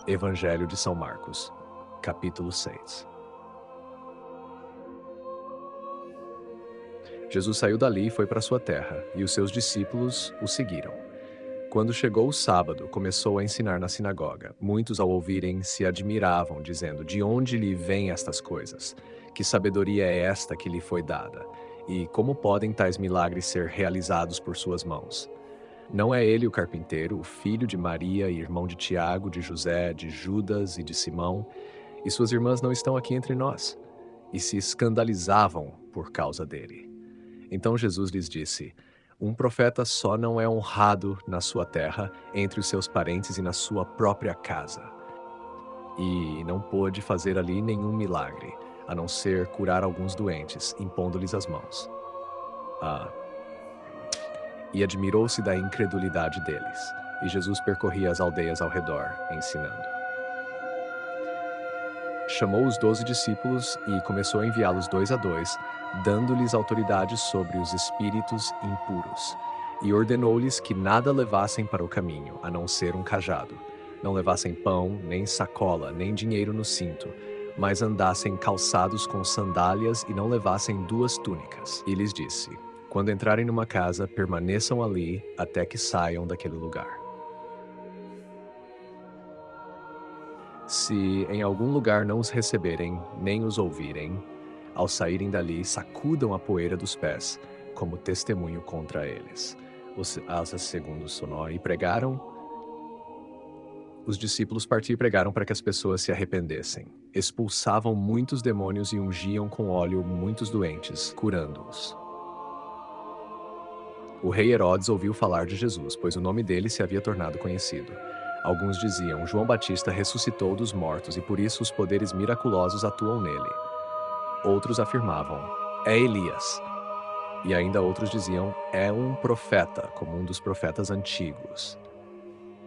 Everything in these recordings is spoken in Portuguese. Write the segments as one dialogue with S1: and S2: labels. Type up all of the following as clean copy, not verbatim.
S1: Evangelho de São Marcos, capítulo 6. Jesus saiu dali e foi para sua terra, e os seus discípulos o seguiram. Quando chegou o sábado, começou a ensinar na sinagoga. Muitos, ao ouvirem, se admiravam, dizendo: "De onde lhe vêm estas coisas? Que sabedoria é esta que lhe foi dada? E como podem tais milagres ser realizados por suas mãos? Não é ele o carpinteiro, o filho de Maria e irmão de Tiago, de José, de Judas e de Simão? E suas irmãs não estão aqui entre nós?" E se escandalizavam por causa dele. Então Jesus lhes disse: "Um profeta só não é honrado na sua terra, entre os seus parentes e na sua própria casa." E não pôde fazer ali nenhum milagre, a não ser curar alguns doentes, impondo-lhes as mãos. E admirou-se da incredulidade deles. E Jesus percorria as aldeias ao redor, ensinando. Chamou os 12 discípulos e começou a enviá-los 2 a 2, dando-lhes autoridade sobre os espíritos impuros. E ordenou-lhes que nada levassem para o caminho, a não ser um cajado. Não levassem pão, nem sacola, nem dinheiro no cinto, mas andassem calçados com sandálias e não levassem 2 túnicas. E lhes disse: "Quando entrarem numa casa, permaneçam ali até que saiam daquele lugar. Se em algum lugar não os receberem, nem os ouvirem, ao saírem dali, sacudam a poeira dos pés, como testemunho contra eles." Segundo Sonó, e pregaram. Os discípulos partiram e pregaram para que as pessoas se arrependessem. Expulsavam muitos demônios e ungiam com óleo muitos doentes, curando-os. O rei Herodes ouviu falar de Jesus, pois o nome dele se havia tornado conhecido. Alguns diziam: "João Batista ressuscitou dos mortos e por isso os poderes miraculosos atuam nele." Outros afirmavam: "É Elias." E ainda outros diziam: "É um profeta, como um dos profetas antigos."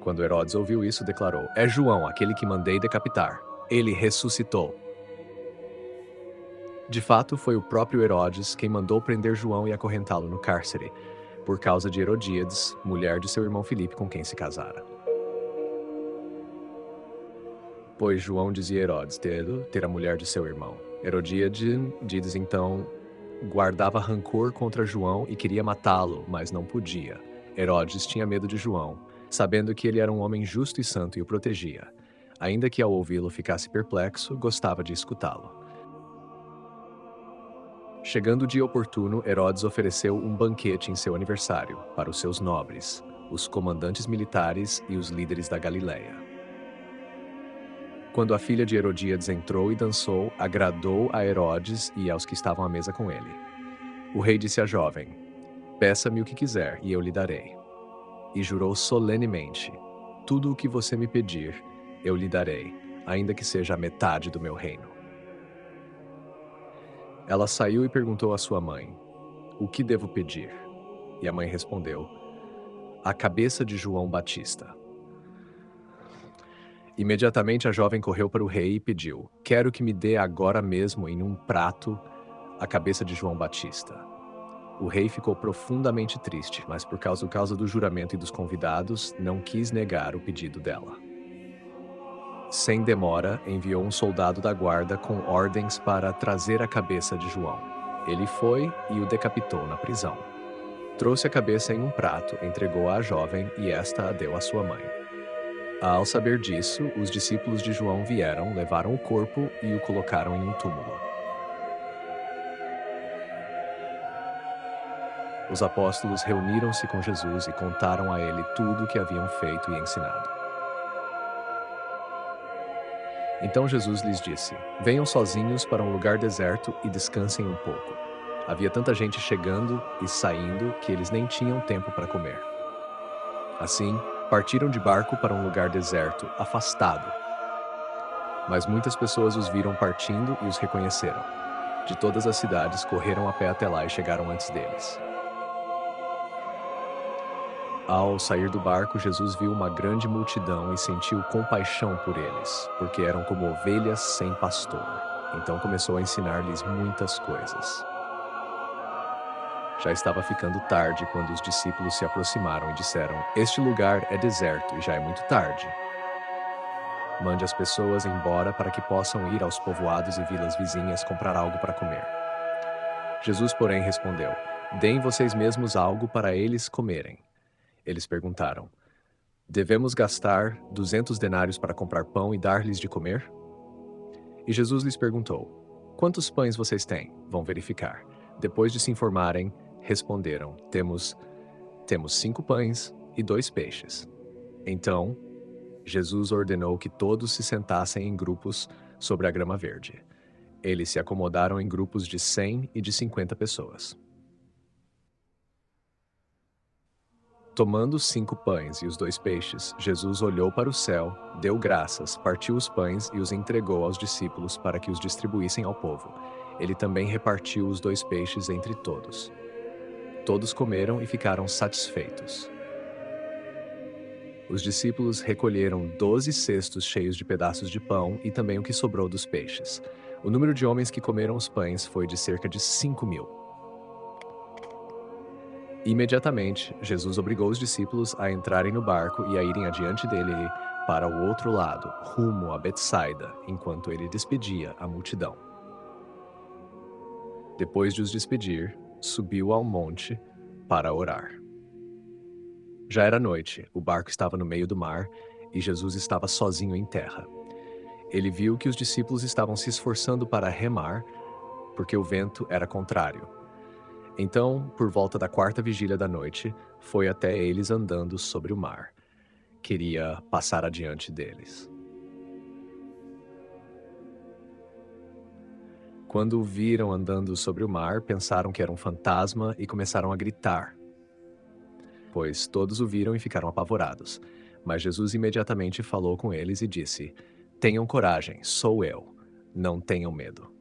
S1: Quando Herodes ouviu isso, declarou: "É João, aquele que mandei decapitar. Ele ressuscitou." De fato, foi o próprio Herodes quem mandou prender João e acorrentá-lo no cárcere, por causa de Herodíades, mulher de seu irmão Filipe, com quem se casara. Pois João dizia a Herodes ter a mulher de seu irmão. Herodíades, então, guardava rancor contra João e queria matá-lo, mas não podia. Herodes tinha medo de João, sabendo que ele era um homem justo e santo e o protegia. Ainda que ao ouvi-lo ficasse perplexo, gostava de escutá-lo. Chegando o dia oportuno, Herodes ofereceu um banquete em seu aniversário para os seus nobres, os comandantes militares e os líderes da Galileia. Quando a filha de Herodíades entrou e dançou, agradou a Herodes e aos que estavam à mesa com ele. O rei disse à jovem: "Peça-me o que quiser e eu lhe darei." E jurou solenemente: "Tudo o que você me pedir, eu lhe darei, ainda que seja a metade do meu reino." Ela saiu e perguntou à sua mãe: "O que devo pedir?" E a mãe respondeu: "A cabeça de João Batista." Imediatamente a jovem correu para o rei e pediu: "Quero que me dê agora mesmo, em um prato, a cabeça de João Batista." O rei ficou profundamente triste, mas por causa do juramento e dos convidados, não quis negar o pedido dela. Sem demora, enviou um soldado da guarda com ordens para trazer a cabeça de João. Ele foi e o decapitou na prisão. Trouxe a cabeça em um prato, entregou-a à jovem e esta a deu à sua mãe. Ao saber disso, os discípulos de João vieram, levaram o corpo e o colocaram em um túmulo. Os apóstolos reuniram-se com Jesus e contaram a ele tudo o que haviam feito e ensinado. Então Jesus lhes disse: "Venham sozinhos para um lugar deserto e descansem um pouco." Havia tanta gente chegando e saindo que eles nem tinham tempo para comer. Assim, partiram de barco para um lugar deserto, afastado. Mas muitas pessoas os viram partindo e os reconheceram. De todas as cidades, correram a pé até lá e chegaram antes deles. Ao sair do barco, Jesus viu uma grande multidão e sentiu compaixão por eles, porque eram como ovelhas sem pastor. Então começou a ensinar-lhes muitas coisas. Já estava ficando tarde quando os discípulos se aproximaram e disseram: "Este lugar é deserto e já é muito tarde. Mande as pessoas embora para que possam ir aos povoados e vilas vizinhas comprar algo para comer. Jesus, porém, respondeu: Deem vocês mesmos algo para eles comerem. Eles perguntaram: Devemos gastar 200 denários para comprar pão e dar-lhes de comer? E Jesus lhes perguntou: Quantos pães vocês têm? Vão verificar. Depois de se informarem, responderam: Temos 5 pães e 2 peixes. Então, Jesus ordenou que todos se sentassem em grupos sobre a grama verde. Eles se acomodaram em grupos de 100 e de 50 pessoas. Tomando os 5 pães e os 2 peixes, Jesus olhou para o céu, deu graças, partiu os pães e os entregou aos discípulos para que os distribuíssem ao povo. Ele também repartiu os 2 peixes entre todos. Todos comeram e ficaram satisfeitos. Os discípulos recolheram 12 cestos cheios de pedaços de pão e também o que sobrou dos peixes. O número de homens que comeram os pães foi de cerca de 5.000. Imediatamente, Jesus obrigou os discípulos a entrarem no barco e a irem adiante dele para o outro lado, rumo a Betsaida, enquanto ele despedia a multidão. Depois de os despedir, subiu ao monte para orar. Já era noite, o barco estava no meio do mar e Jesus estava sozinho em terra. Ele viu que os discípulos estavam se esforçando para remar, porque o vento era contrário. Então, por volta da 4ª vigília da noite, foi até eles andando sobre o mar. Queria passar adiante deles. Quando o viram andando sobre o mar, pensaram que era um fantasma e começaram a gritar, pois todos o viram e ficaram apavorados. Mas Jesus imediatamente falou com eles e disse: Tenham coragem, sou eu, não tenham medo.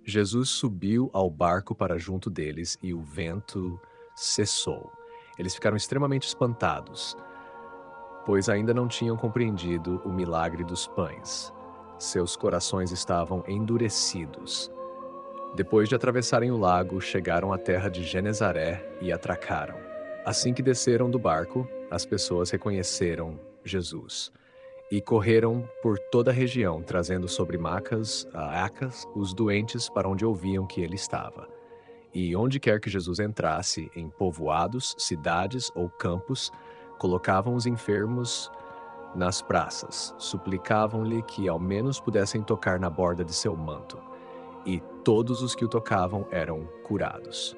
S1: Jesus subiu ao barco para junto deles e o vento cessou. Eles ficaram extremamente espantados, pois ainda não tinham compreendido o milagre dos pães. Seus corações estavam endurecidos. Depois de atravessarem o lago, chegaram à terra de Genezaré e atracaram. Assim que desceram do barco, as pessoas reconheceram Jesus e correram por toda a região, trazendo sobre macas os doentes para onde ouviam que ele estava. E onde quer que Jesus entrasse, em povoados, cidades ou campos, colocavam os enfermos nas praças, suplicavam-lhe que ao menos pudessem tocar na borda de seu manto. E todos os que o tocavam eram curados.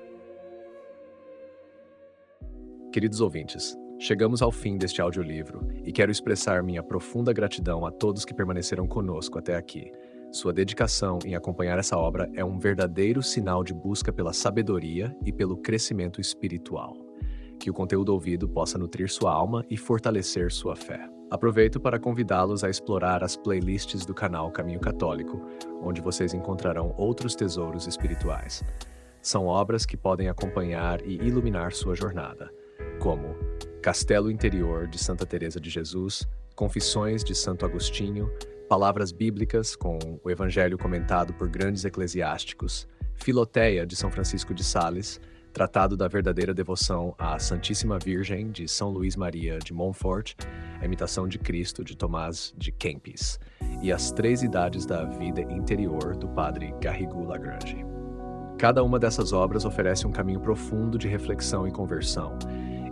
S1: Queridos ouvintes, chegamos ao fim deste audiolivro e quero expressar minha profunda gratidão a todos que permaneceram conosco até aqui. Sua dedicação em acompanhar essa obra é um verdadeiro sinal de busca pela sabedoria e pelo crescimento espiritual. Que o conteúdo ouvido possa nutrir sua alma e fortalecer sua fé. Aproveito para convidá-los a explorar as playlists do canal Caminho Católico, onde vocês encontrarão outros tesouros espirituais. São obras que podem acompanhar e iluminar sua jornada, como Castelo Interior de Santa Teresa de Jesus, Confissões de Santo Agostinho, Palavras Bíblicas com o Evangelho comentado por grandes eclesiásticos, Filoteia de São Francisco de Sales, Tratado da Verdadeira Devoção à Santíssima Virgem, de São Luís Maria de Montfort, A Imitação de Cristo, de Tomás de Kempis, e As 3 Idades da Vida Interior, do padre Garrigou Lagrange. Cada uma dessas obras oferece um caminho profundo de reflexão e conversão,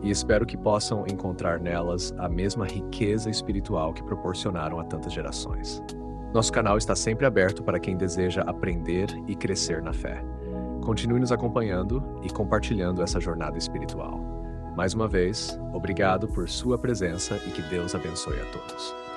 S1: e espero que possam encontrar nelas a mesma riqueza espiritual que proporcionaram a tantas gerações. Nosso canal está sempre aberto para quem deseja aprender e crescer na fé. Continue nos acompanhando e compartilhando essa jornada espiritual. Mais uma vez, obrigado por sua presença e que Deus abençoe a todos.